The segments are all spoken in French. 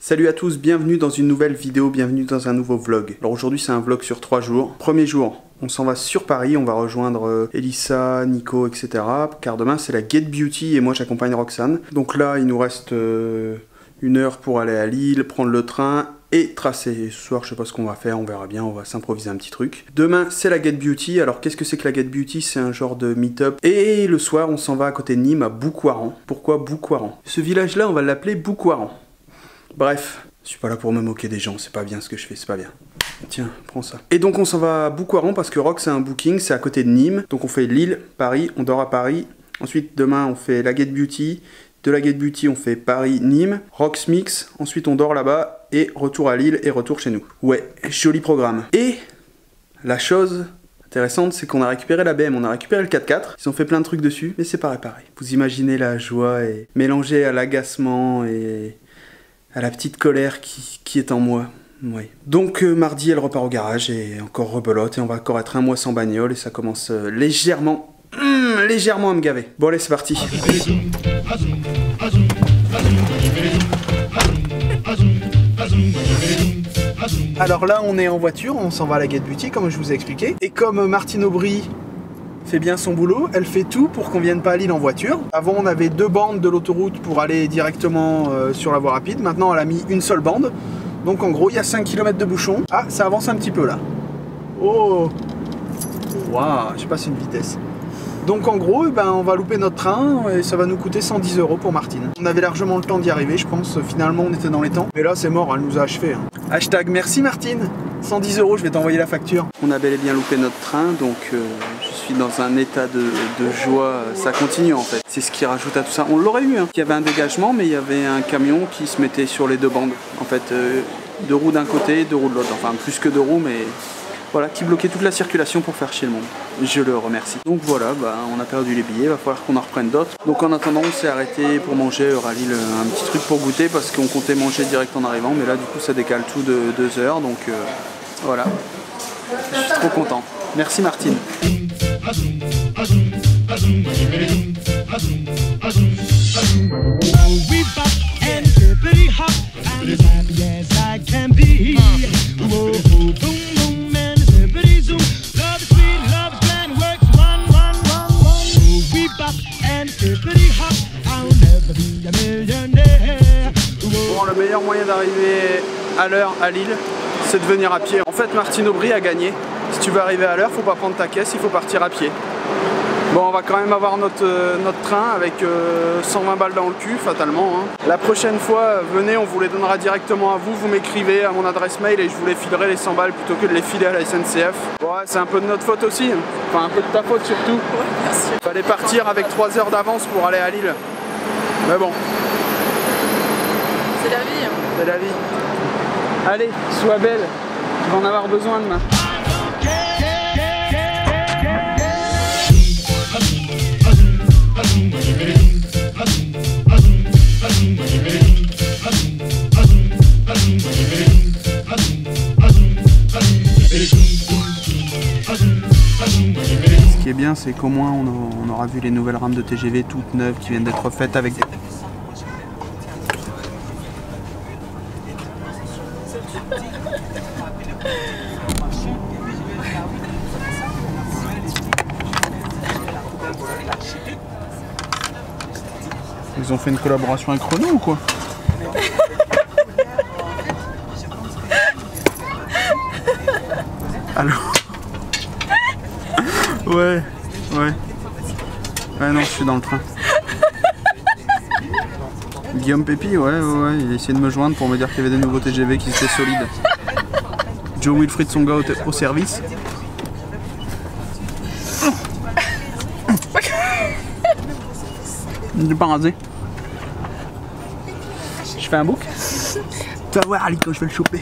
Salut à tous, bienvenue dans une nouvelle vidéo, bienvenue dans un nouveau vlog. Alors aujourd'hui c'est un vlog sur 3 jours. Premier jour, on s'en va sur Paris, on va rejoindre Elissa, Nico, etc. Car demain c'est la Get Beauty et moi j'accompagne Roxane. Donc là il nous reste 1 heure pour aller à Lille, prendre le train et tracer. Ce soir je sais pas ce qu'on va faire, on verra bien, on va s'improviser un petit truc. Demain c'est la Get Beauty, alors qu'est-ce que c'est que la Get Beauty? C'est un genre de meet-up. Et le soir on s'en va à côté de Nîmes à Boucoiran. Pourquoi Boucoiran? Ce village là on va l'appeler Boucoiran. Bref, je suis pas là pour me moquer des gens, c'est pas bien ce que je fais, c'est pas bien. Tiens, prends ça. Et donc on s'en va à Boucoiran parce que Rox a un booking, c'est à côté de Nîmes. Donc on fait Lille, Paris, on dort à Paris. Ensuite demain on fait la Get Beauty. De la Get Beauty on fait Paris, Nîmes, Rox Mix. Ensuite on dort là-bas et retour à Lille et retour chez nous. Ouais, joli programme. Et la chose intéressante, c'est qu'on a récupéré la BM, on a récupéré le 4x4. Ils ont fait plein de trucs dessus, mais c'est pas réparé. Vous imaginez la joie et mélangée à l'agacement et à la petite colère qui est en moi. Oui. Donc mardi elle repart au garage et encore rebelote et on va encore être un mois sans bagnole et ça commence légèrement à me gaver. Bon allez c'est parti. Alors là on est en voiture, on s'en va à la Get Beauty comme je vous ai expliqué. Et comme Martine Aubry fait bien son boulot, elle fait tout pour qu'on vienne pas à Lille en voiture. Avant on avait 2 bandes de l'autoroute pour aller directement sur la voie rapide, maintenant elle a mis une seule bande. Donc en gros il y a 5 km de bouchon. Ah ça avance un petit peu là. Oh waouh, j'ai passé une vitesse. Donc en gros on va louper notre train et ça va nous coûter 110 € pour Martine. On avait largement le temps d'y arriver je pense, finalement on était dans les temps. Mais là c'est mort, elle nous a achevé. Hashtag merci Martine. 110 €, je vais t'envoyer la facture. On a bel et bien loupé notre train, donc je suis dans un état de joie. Ça continue en fait. C'est ce qui rajoute à tout ça. On l'aurait eu, hein. Il y avait un dégagement, mais il y avait un camion qui se mettait sur les 2 bandes. En fait, 2 roues d'un côté, 2 roues de l'autre. Enfin, plus que 2 roues, mais voilà, qui bloquait toute la circulation pour faire chier le monde. Je le remercie. Donc voilà, on a perdu les billets, il va falloir qu'on en reprenne d'autres. Donc en attendant, on s'est arrêté pour manger à Lille un petit truc pour goûter parce qu'on comptait manger direct en arrivant, mais là du coup ça décale tout de 2 heures, donc voilà. Je suis trop content. Merci Martine. Bon, le meilleur moyen d'arriver à l'heure à Lille, c'est de venir à pied. En fait, Martine Aubry a gagné. Si tu veux arriver à l'heure, faut pas prendre ta caisse, il faut partir à pied. Bon, on va quand même avoir notre train avec 120 balles dans le cul, fatalement. Hein. La prochaine fois, venez, on vous les donnera directement à vous. Vous m'écrivez à mon adresse mail et je vous les filerai les 100 balles plutôt que de les filer à la SNCF. Bon, ouais, c'est un peu de notre faute aussi. Enfin, un peu de ta faute surtout. Ouais, merci. Fallait partir avec 3 heures d'avance pour aller à Lille. Mais bon. C'est la vie. Hein. C'est la vie. Allez, sois belle. Tu vas en avoir besoin demain. Ce qui est bien, c'est qu'au moins on aura vu les nouvelles rames de TGV toutes neuves qui viennent d'être faites avec des... Ils ont fait une collaboration avec Renault ou quoi? Alors... Ouais. Ouais non, je suis dans le train. Guillaume Pépi, ouais, il a essayé de me joindre pour me dire qu'il y avait des nouveaux TGV qui étaient solides. Joe Wilfried Songa au service. J'ai pas rasé. Je fais un bouc. Tu vas voir Alico, je vais le choper.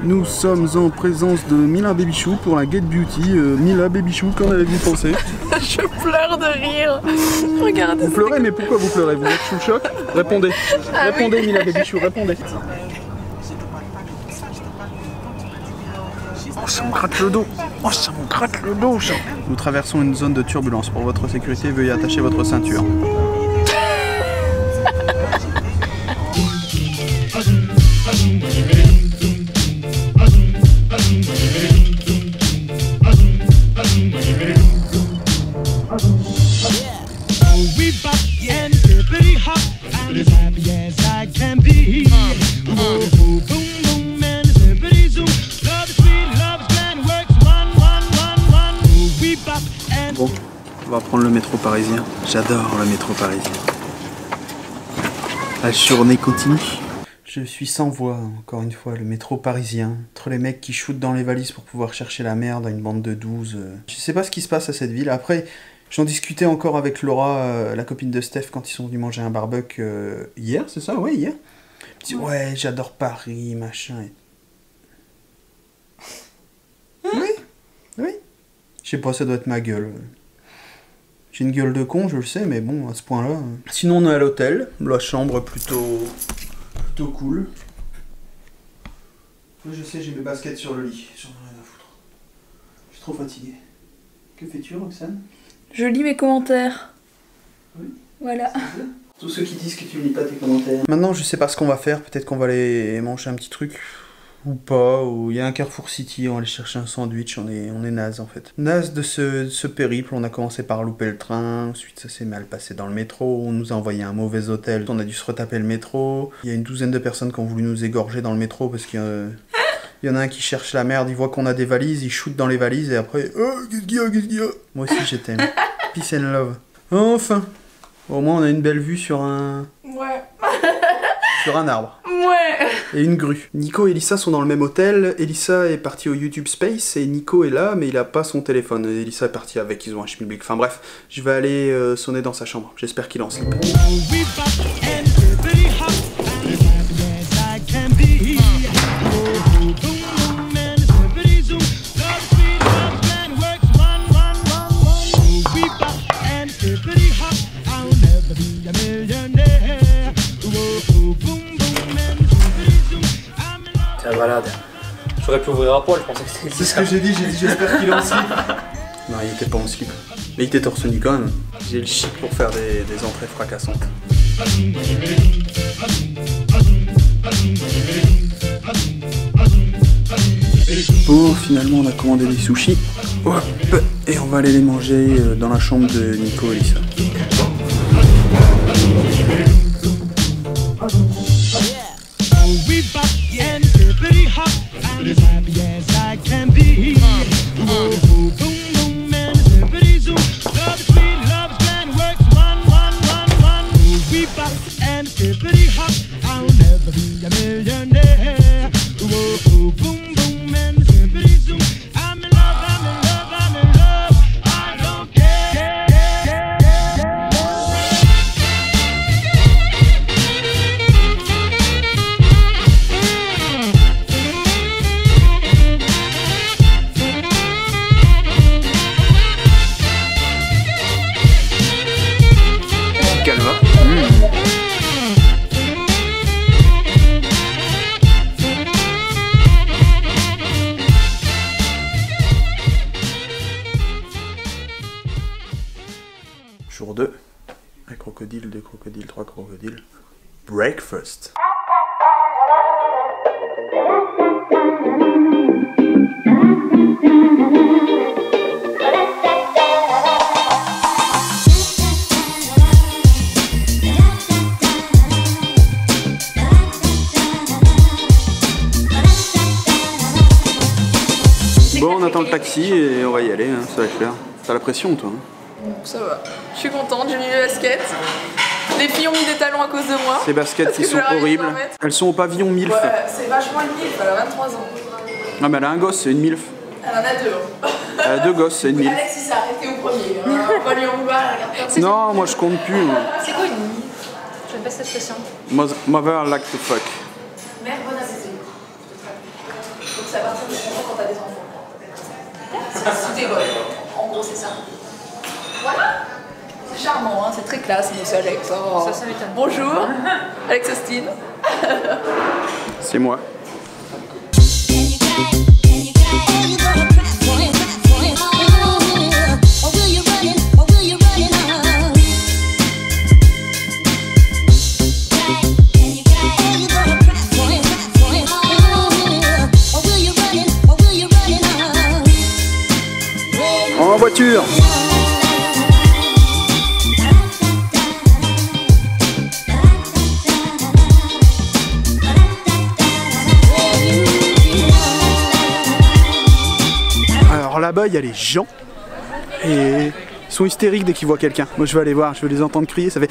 Nous sommes en présence de Mila Babychou pour la Get Beauty. Mila Babychou, qu'en avez-vous pensé? Je pleure de rire. Regardez. Vous pleurez, mais pourquoi vous pleurez? Vous êtes sous le choc? Répondez. Répondez, oui. Mila Babychou, répondez. Oh, ça me gratte le dos. Oh, ça me gratte le dos, ça. Nous traversons une zone de turbulence. Pour votre sécurité, veuillez attacher votre ceinture. Bon, on va prendre le métro parisien. J'adore le métro parisien. La journée continue. Je suis sans voix, encore une fois, le métro parisien. Entre les mecs qui shootent dans les valises pour pouvoir chercher la merde à une bande de 12. Je sais pas ce qui se passe à cette ville. Après, j'en discutais encore avec Laura, la copine de Steph, quand ils sont venus manger un barbecue hier, c'est ça? Ouais, hier. Elle dit, ouais, j'adore Paris, machin. Oui, oui. Je sais pas, ça doit être ma gueule. J'ai une gueule de con, je le sais, mais bon, à ce point-là... Sinon, on est à l'hôtel. La chambre plutôt cool. Moi, je sais, j'ai mes baskets sur le lit. J'en ai rien à foutre. Je suis trop fatigué. Que fais-tu, Roxane? Je lis mes commentaires. Oui. Voilà. Tous ceux qui disent que tu lis pas tes commentaires. Maintenant, je sais pas ce qu'on va faire. Peut-être qu'on va aller manger un petit truc. Ou pas, ou il y a un Carrefour City, on va aller chercher un sandwich, on est naze en fait. Naze de ce périple, on a commencé par louper le train, ensuite ça s'est mal passé dans le métro, on nous a envoyé un mauvais hôtel, on a dû se retaper le métro. Il y a une douzaine de personnes qui ont voulu nous égorger dans le métro parce qu'il y en a un qui cherche la merde, il voit qu'on a des valises, il shoot dans les valises et après, oh, qu'est-ce qu'il y a? Moi aussi je t'aime. Peace and love. Enfin, au moins on a une belle vue sur un... Ouais. Sur un arbre. Ouais. Et une grue. Nico et Elissa sont dans le même hôtel. Elissa est partie au YouTube Space et Nico est là, mais il a pas son téléphone. Elissa est partie avec, ils ont un schmilblick. Enfin bref, je vais aller sonner dans sa chambre. J'espère qu'il est en slip. T'es un malade. J'aurais pu ouvrir un poil, je pensais que c'était... C'est ce que j'ai dit j'espère qu'il est en slip. Non, il était pas en slip. Mais il était torse nu quand même. J'ai le chic pour faire des entrées fracassantes. Bon, finalement on a commandé des sushis. Hop, et on va aller les manger dans la chambre de Nico et Elissa. Jour 2, un crocodile, 2 crocodiles, 3 crocodiles. Breakfast. Bon, on attend le taxi et on va y aller, hein, ça va le faire. T'as la pression, toi, hein? Ça va. Je suis contente, j'ai mis mes baskets. Les filles ont mis des talons à cause de moi. Ces baskets qui sont horribles. Elles sont au pavillon MILF. Ouais, c'est vachement une MILF, elle a 23 ans. Ah, mais elle a un gosse, c'est une MILF. Elle en a 2. Elle a 2 gosses, c'est une MILF. Alex, il s'est arrêté au premier. On va lui en vouloir, elle regarde pas. Non, moi je compte plus. C'est quoi une MILF? Je n'aime pas cette expression. Mother like to fuck. Mère, bonne appétit. Donc c'est à partir de ce moment quand t'as des enfants. Si t'es bonne. En gros, c'est ça. Voilà. C'est charmant, hein, c'est très classe, monsieur Alex. Oh. Ça m'étonne. Bonjour, Alex Austin. C'est moi. voiture. Alors là-bas, il y a les gens. Et ils sont hystériques dès qu'ils voient quelqu'un. Moi, je vais aller voir, je vais les entendre crier, ça fait...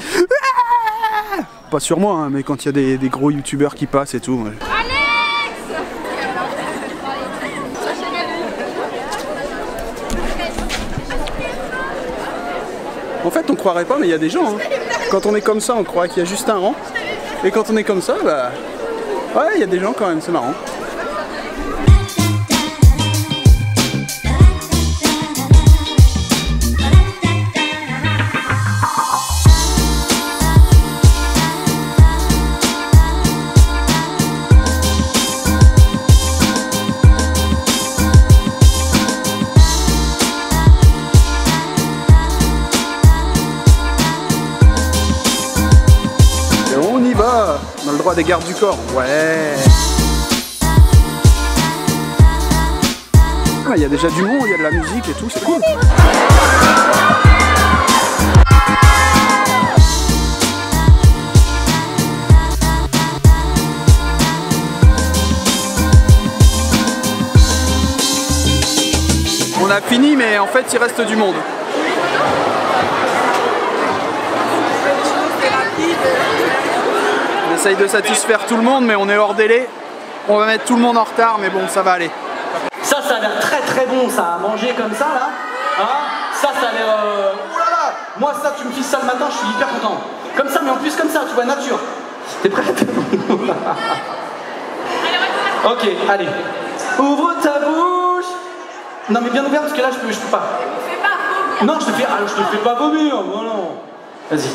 Pas sur moi, hein, mais quand il y a des gros youtubeurs qui passent et tout. En fait, on croirait pas, mais il y a des gens. Hein. Quand on est comme ça, on croit qu'il y a juste un rang. Et quand on est comme ça, bah... Ouais, il y a des gens quand même, c'est marrant. On a le droit des gardes du corps. Ouais. Ah, il y a déjà du monde, il y a de la musique et tout, c'est cool. On a fini, mais en fait, il reste du monde. On essaye de satisfaire tout le monde, mais on est hors délai. On va mettre tout le monde en retard, mais bon, ça va aller. Ça a l'air très très bon, ça, à manger comme ça, là. Hein, ça a l'air... Oh là là. Moi, ça, tu me files ça le matin, je suis hyper content. Comme ça, mais en plus comme ça, tu vois, nature. T'es prête? Ok, allez. Ouvre ta bouche. Non, mais bien ouvert, parce que là, je peux pas. Non, je te fais pas vomir. Oh non. Vas-y.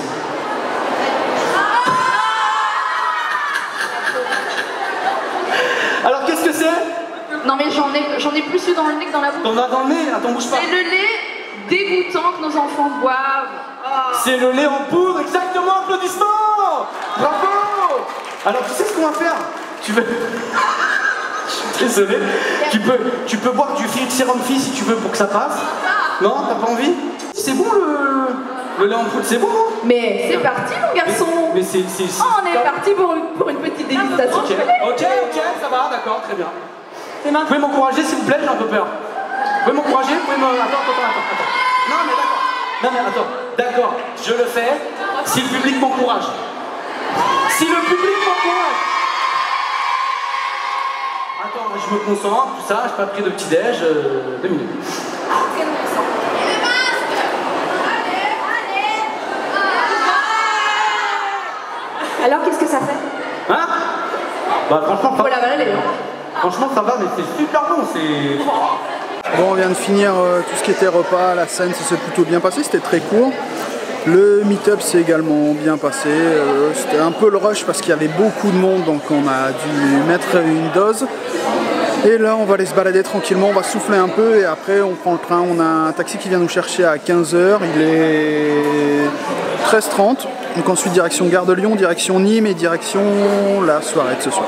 Alors qu'est-ce que c'est? Non mais j'en ai plus eu dans le nez que dans la bouche. T'en as dans le nez? Attends, bouge pas. C'est le lait dégoûtant que nos enfants boivent. Oh. C'est le lait en poudre, exactement, applaudissements. Bravo. Alors tu sais ce qu'on va faire? Tu veux... Je suis désolé. Tu peux boire du sérum fille si tu veux pour que ça passe. Non, t'as pas envie? C'est bon le lait en poudre, c'est bon. Mais c'est parti mon garçon. Mais c'est... Oh, on est parti pour une petite dégustation. Ok, ça va, d'accord, très bien. Vous pouvez m'encourager s'il vous plaît, j'ai un peu peur. Vous pouvez m'encourager? Attends. Non mais attends. D'accord, je le fais si le public m'encourage. Si le public m'encourage. Attends, je me concentre, tout ça, j'ai pas pris de petit déj, 2 minutes. Alors qu'est-ce que ça fait? Hein? Bah franchement, faut l'avaler, hein. Franchement ça va, mais c'est super bon, c'est... Bon, on vient de finir tout ce qui était repas, la scène, ça s'est plutôt bien passé, c'était très court. Le meet-up s'est également bien passé, c'était un peu le rush parce qu'il y avait beaucoup de monde, donc on a dû mettre une dose. Et là on va aller se balader tranquillement, on va souffler un peu et après on prend le train. On a un taxi qui vient nous chercher à 15 h, il est 13h30. Donc ensuite direction Gare de Lyon, direction Nîmes et direction la soirée de ce soir.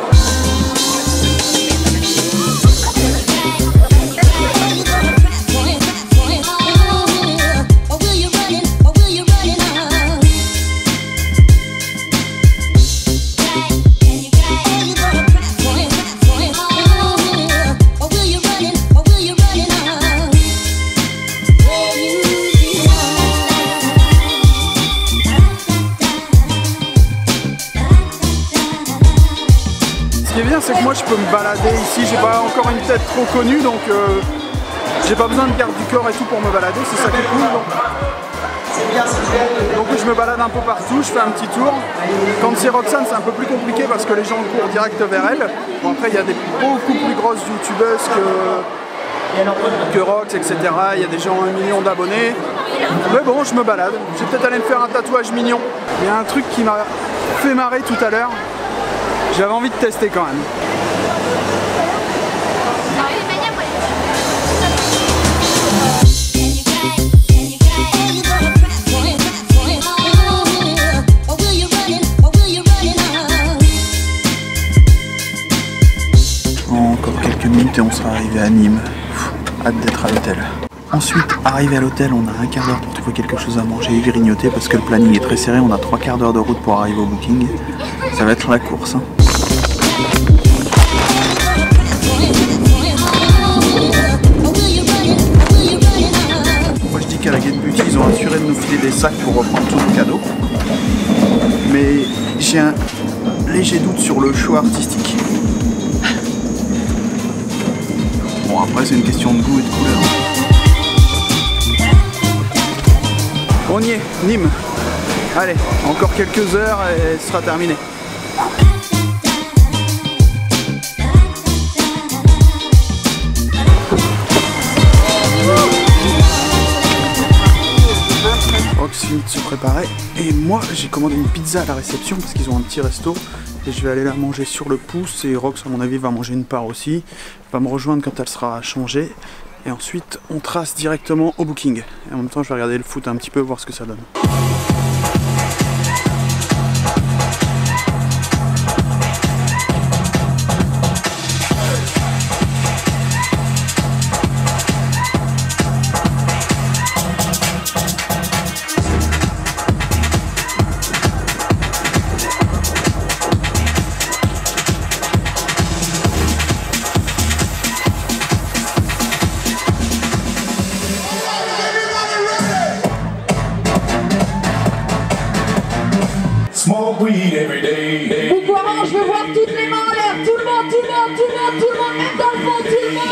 Ce qui est bien, c'est que moi je peux me balader ici, j'ai pas encore une tête trop connue, donc j'ai pas besoin de garde du corps et tout pour me balader, c'est ça qui est cool. Donc je me balade un peu partout, je fais un petit tour. Quand c'est Roxane, c'est un peu plus compliqué parce que les gens courent direct vers elle. Bon, après il y a des beaucoup plus grosses youtubeuses que Rox, etc. Il y a des gens 1 million d'abonnés. Mais bon, je me balade. Je vais peut-être aller me faire un tatouage mignon. Il y a un truc qui m'a fait marrer tout à l'heure. J'avais envie de tester quand même. Encore quelques minutes et on sera arrivé à Nîmes. Hâte d'être à l'hôtel. Ensuite, arrivé à l'hôtel, on a un quart d'heure pour trouver quelque chose à manger et grignoter parce que le planning est très serré. On a 3 quarts d'heure de route pour arriver au booking. Ça va être la course. Hein. Moi je dis qu'à la Get Beauty, ils ont assuré de nous filer des sacs pour reprendre tous nos cadeaux. Mais j'ai un léger doute sur le choix artistique. Bon, après c'est une question de goût et de couleur. On y est, Nîmes. Allez, encore quelques heures et ce sera terminé. Rox finit de se préparer et moi j'ai commandé une pizza à la réception parce qu'ils ont un petit resto et je vais aller la manger sur le pouce et Rox à mon avis va manger une part aussi. Elle va me rejoindre quand elle sera changée. Et ensuite, on trace directement au booking. Et en même temps, je vais regarder le foot un petit peu, voir ce que ça donne. Boucoiran, je veux voir toutes les mains en l'air, tout le monde, tout le monde, tout le monde, tout le monde, même dans le fond, tout le monde.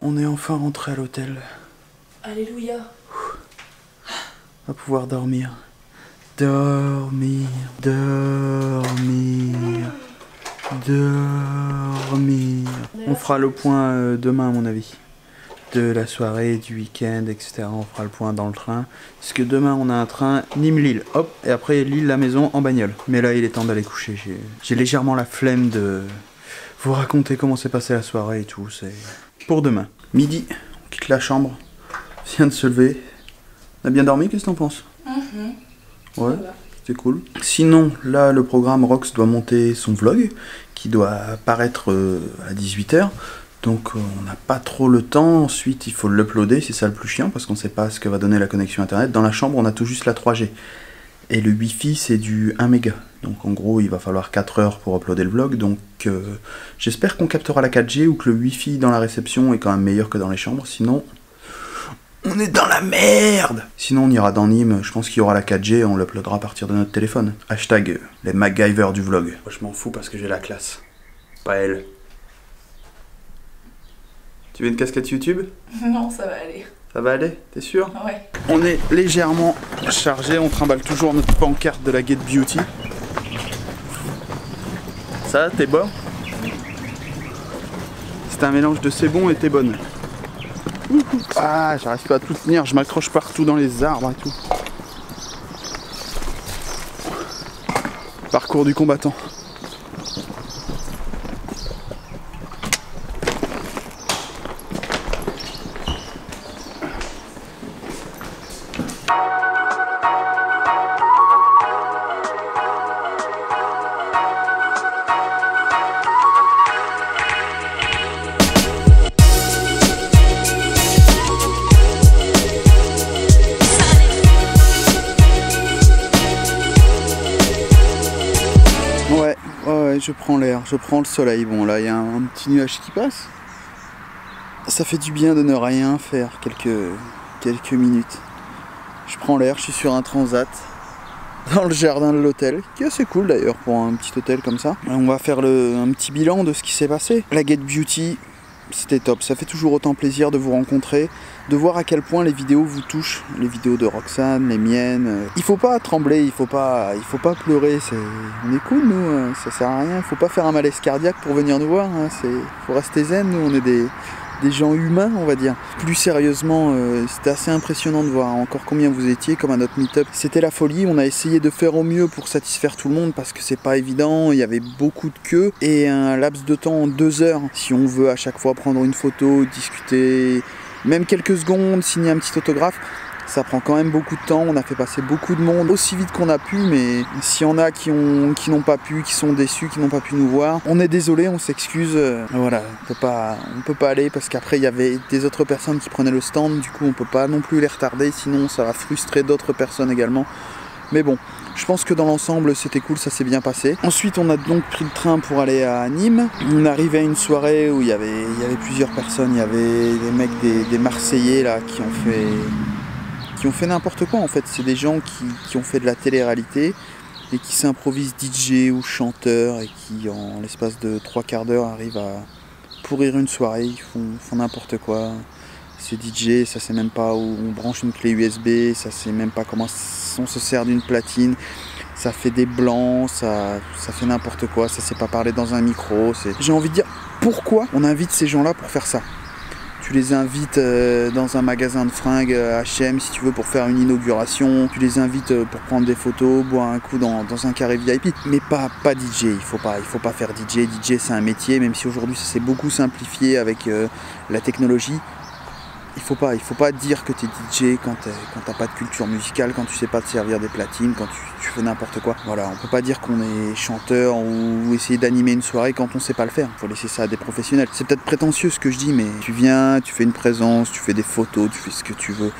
On est enfin rentré à l'hôtel. Alléluia. On va pouvoir dormir. Dormir, dormir, dormir. On fera le point demain à mon avis. De la soirée, du week-end, etc. On fera le point dans le train. Parce que demain on a un train Nîmes-Lille. Hop, et après Lille-la maison en bagnole. Mais là il est temps d'aller coucher. J'ai légèrement la flemme de vous raconter comment s'est passée la soirée et tout. C'est pour demain. Midi, on quitte la chambre. On vient de se lever. On a bien dormi, qu'est-ce que t'en penses? Ouais, c'était cool. Sinon, là, le programme Rox doit monter son vlog, qui doit paraître à 18 h. Donc, on n'a pas trop le temps. Ensuite, il faut l'uploader, c'est ça le plus chiant, parce qu'on ne sait pas ce que va donner la connexion internet. Dans la chambre, on a tout juste la 3G. Et le Wi-Fi, c'est du 1 méga. Donc, en gros, il va falloir 4 heures pour uploader le vlog. Donc, j'espère qu'on captera la 4G ou que le Wi-Fi dans la réception est quand même meilleur que dans les chambres. Sinon, on est dans la merde. Sinon on ira dans Nîmes, je pense qu'il y aura la 4G et on l'uploadera à partir de notre téléphone. Hashtag les MacGyver du vlog. Moi je m'en fous parce que j'ai la classe. Pas elle. Tu veux une casquette YouTube? Non, ça va aller. Ça va aller? T'es sûr? Ouais. On est légèrement chargé, on trimballe toujours notre pancarte de la Get Beauty. Ça, t'es bon? C'est un mélange de c'est bon et t'es bonne. Ah, j'arrive pas à tout tenir, je m'accroche partout dans les arbres et tout. Parcours du combattant. Ouais, je prends l'air, je prends le soleil. Bon, là, il y a un petit nuage qui passe. Ça fait du bien de ne rien faire quelques minutes. Je prends l'air, je suis sur un transat. dans le jardin de l'hôtel, qui est assez cool d'ailleurs pour un petit hôtel comme ça. On va faire un petit bilan de ce qui s'est passé. La Get Beauty, c'était top, ça fait toujours autant plaisir de vous rencontrer, de voir à quel point les vidéos vous touchent, les vidéos de Roxane, les miennes. Il faut pas trembler, il faut pas pleurer, on est cool nous, ça sert à rien, il faut pas faire un malaise cardiaque pour venir nous voir, hein. Faut rester zen, nous on est des gens humains on va dire. Plus sérieusement, c'était assez impressionnant de voir encore combien vous étiez comme à notre meet-up. C'était la folie, on a essayé de faire au mieux pour satisfaire tout le monde parce que c'est pas évident, il y avait beaucoup de queues et un laps de temps 2 heures si on veut à chaque fois prendre une photo, discuter, même quelques secondes, signer un petit autographe. Ça prend quand même beaucoup de temps, on a fait passer beaucoup de monde aussi vite qu'on a pu, mais s'il y en a qui n'ont pas pu, qui sont déçus, qui n'ont pas pu nous voir, on est désolé, on s'excuse, voilà, on peut pas aller parce qu'après il y avait des autres personnes qui prenaient le stand, du coup on peut pas non plus les retarder, sinon ça va frustrer d'autres personnes également. Mais bon, je pense que dans l'ensemble c'était cool, ça s'est bien passé. Ensuite on a donc pris le train pour aller à Nîmes. On arrivait à une soirée où il y avait plusieurs personnes, il y avait des mecs des Marseillais là qui ont fait n'importe quoi en fait. C'est des gens qui ont fait de la télé-réalité et qui s'improvisent DJ ou chanteur et qui en l'espace de 3/4 d'heure arrivent à pourrir une soirée, ils font n'importe quoi. C'est DJ, ça sait même pas où on branche une clé USB, ça sait même pas comment on se sert d'une platine, ça fait des blancs, ça fait n'importe quoi, ça sait pas parler dans un micro. J'ai envie de dire, pourquoi on invite ces gens là pour faire ça? Tu les invites dans un magasin de fringues H&M si tu veux pour faire une inauguration, tu les invites pour prendre des photos, boire un coup dans un carré VIP, mais pas DJ, il faut pas faire DJ. DJ c'est un métier, même si aujourd'hui ça s'est beaucoup simplifié avec la technologie. Il faut pas dire que tu es DJ quand t'as pas de culture musicale, quand tu sais pas te servir des platines, quand tu fais n'importe quoi. Voilà, on peut pas dire qu'on est chanteur ou essayer d'animer une soirée quand on sait pas le faire. Faut laisser ça à des professionnels. C'est peut-être prétentieux ce que je dis, mais tu viens, tu fais une présence, tu fais des photos, tu fais ce que tu veux,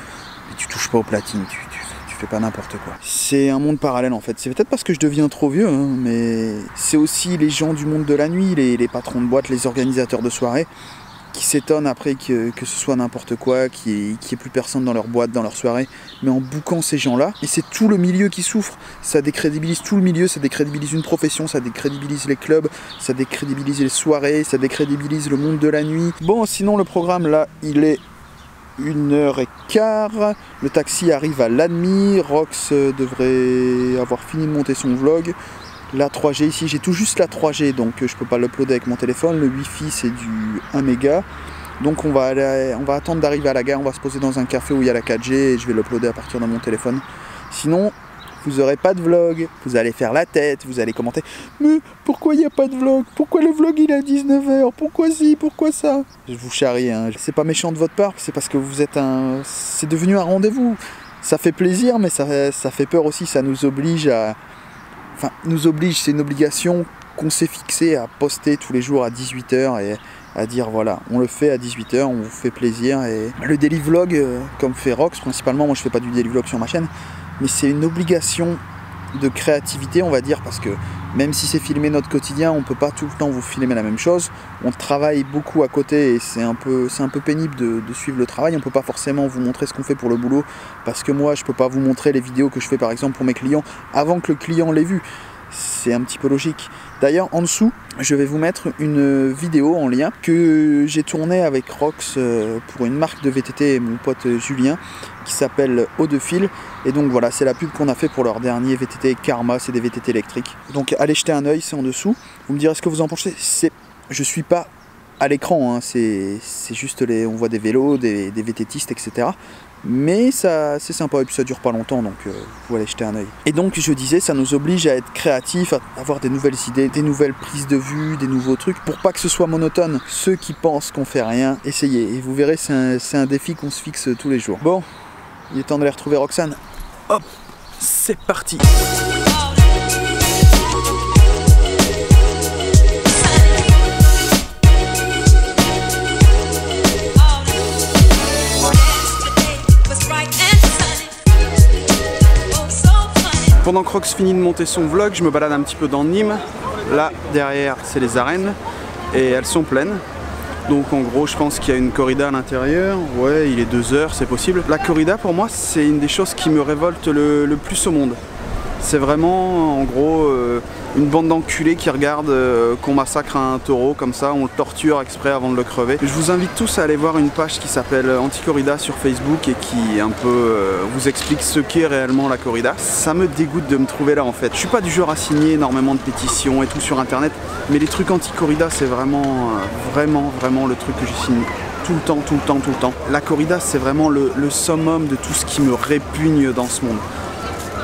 mais tu touches pas aux platines, tu fais pas n'importe quoi. C'est un monde parallèle en fait. C'est peut-être parce que je deviens trop vieux, hein, mais c'est aussi les gens du monde de la nuit, les patrons de boîte, les organisateurs de soirées, qui s'étonnent après que ce soit n'importe quoi, qu'il n'y ait plus personne dans leur boîte, dans leur soirée, mais en bouquant ces gens-là, et c'est tout le milieu qui souffre, ça décrédibilise tout le milieu, ça décrédibilise une profession, ça décrédibilise les clubs, ça décrédibilise les soirées, ça décrédibilise le monde de la nuit. Bon, sinon le programme là, il est 1h15, le taxi arrive à l'Admi, Rox devrait avoir fini de monter son vlog. La 3G ici, j'ai tout juste la 3G, donc je peux pas l'uploader avec mon téléphone. Le Wi-Fi c'est du 1 méga. Donc on va attendre d'arriver à la gare, on va se poser dans un café où il y a la 4G et je vais l'uploader à partir de mon téléphone. Sinon, vous aurez pas de vlog, vous allez faire la tête, vous allez commenter. Mais pourquoi il n'y a pas de vlog? Pourquoi le vlog il est à 19h? Pourquoi ci? Pourquoi ça? Je vous charrie, hein. C'est pas méchant de votre part, c'est parce que vous êtes c'est devenu un rendez-vous. Ça fait plaisir, mais ça fait peur aussi, ça nous oblige à... Enfin, c'est une obligation qu'on s'est fixée à poster tous les jours à 18h et à dire voilà, on le fait à 18h, on vous fait plaisir. Et le daily vlog, comme fait Rox principalement, moi je fais pas du daily vlog sur ma chaîne, mais c'est une obligation de créativité on va dire, parce que même si c'est filmer notre quotidien, on peut pas tout le temps vous filmer la même chose. On travaille beaucoup à côté et c'est un peu pénible de suivre le travail. On peut pas forcément vous montrer ce qu'on fait pour le boulot, parce que moi je peux pas vous montrer les vidéos que je fais par exemple pour mes clients avant que le client l'ait vu. C'est un petit peu logique. D'ailleurs en dessous je vais vous mettre une vidéo en lien que j'ai tournée avec Rox pour une marque de VTT et mon pote Julien qui s'appelle Eau de Fil. Et donc voilà, c'est la pub qu'on a fait pour leur dernier VTT Karma, c'est des VTT électriques. Donc allez jeter un oeil, c'est en dessous. Vous me direz ce que vous en pensez. Je suis pas à l'écran, hein. C'est juste on voit des vélos, des VTTistes, etc. Mais c'est sympa et puis ça dure pas longtemps, donc vous allez jeter un oeil. Et donc je disais, ça nous oblige à être créatifs, à avoir des nouvelles idées, des nouvelles prises de vue, des nouveaux trucs, pour pas que ce soit monotone. Ceux qui pensent qu'on fait rien, essayez. Et vous verrez, c'est un défi qu'on se fixe tous les jours. Bon, il est temps d'aller retrouver Roxane. Hop, c'est parti. Pendant que Rox finit de monter son vlog, je me balade un petit peu dans Nîmes. Là, derrière, c'est les arènes et elles sont pleines. Donc en gros, je pense qu'il y a une corrida à l'intérieur. Ouais, il est 2h, c'est possible. La corrida, pour moi, c'est une des choses qui me révolte le plus au monde. C'est vraiment en gros une bande d'enculés qui regardent qu'on massacre un taureau comme ça, on le torture exprès avant de le crever. Je vous invite tous à aller voir une page qui s'appelle Anti-Corrida sur Facebook et qui un peu vous explique ce qu'est réellement la corrida. Ça me dégoûte de me trouver là en fait. Je suis pas du genre à signer énormément de pétitions et tout sur internet, mais les trucs anti-corrida c'est vraiment le truc que je signe tout le temps. La corrida c'est vraiment le summum de tout ce qui me répugne dans ce monde.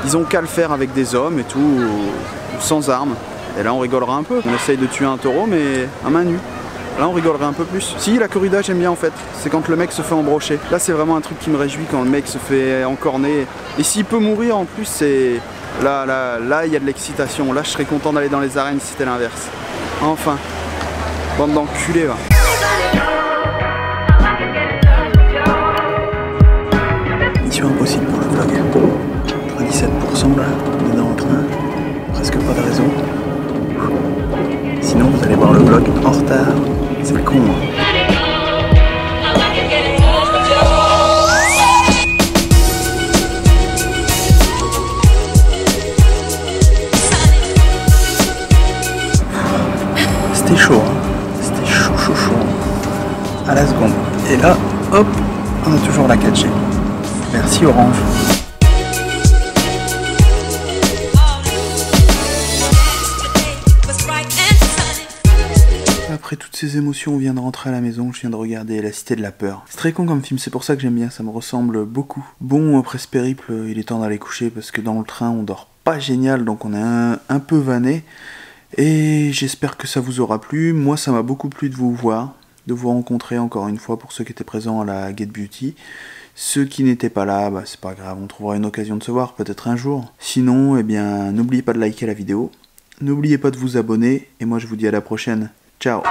Ils ont qu'à le faire avec des hommes et tout, ou sans armes. Et là on rigolera un peu. On essaye de tuer un taureau mais à main nue. Là on rigolerait un peu plus. Si, la corrida j'aime bien en fait. C'est quand le mec se fait embrocher. Là c'est vraiment un truc qui me réjouit quand le mec se fait encorner. Et s'il peut mourir en plus, c'est... Là il y a de l'excitation. Là je serais content d'aller dans les arènes si c'était l'inverse. Enfin. Bande d'enculés va. Mission impossible pour le vlog. 97% là, on est dans le train, presque pas de réseau. Sinon vous allez voir le vlog en retard, c'est le con. C'était chaud, hein. C'était chaud. À la seconde. Et là, hop, on a toujours la 4G. Merci Orange. Après toutes ces émotions, on vient de rentrer à la maison, je viens de regarder La Cité de la Peur. C'est très con comme film, c'est pour ça que j'aime bien, ça me ressemble beaucoup. Bon, après ce périple, il est temps d'aller coucher parce que dans le train, on dort pas génial, donc on est un peu vanné. Et j'espère que ça vous aura plu. Moi, ça m'a beaucoup plu de vous voir, de vous rencontrer encore une fois pour ceux qui étaient présents à la Get Beauty. Ceux qui n'étaient pas là, bah, c'est pas grave, on trouvera une occasion de se voir peut-être un jour. Sinon, eh bien, n'oubliez pas de liker la vidéo, n'oubliez pas de vous abonner, et moi je vous dis à la prochaine. Ciao!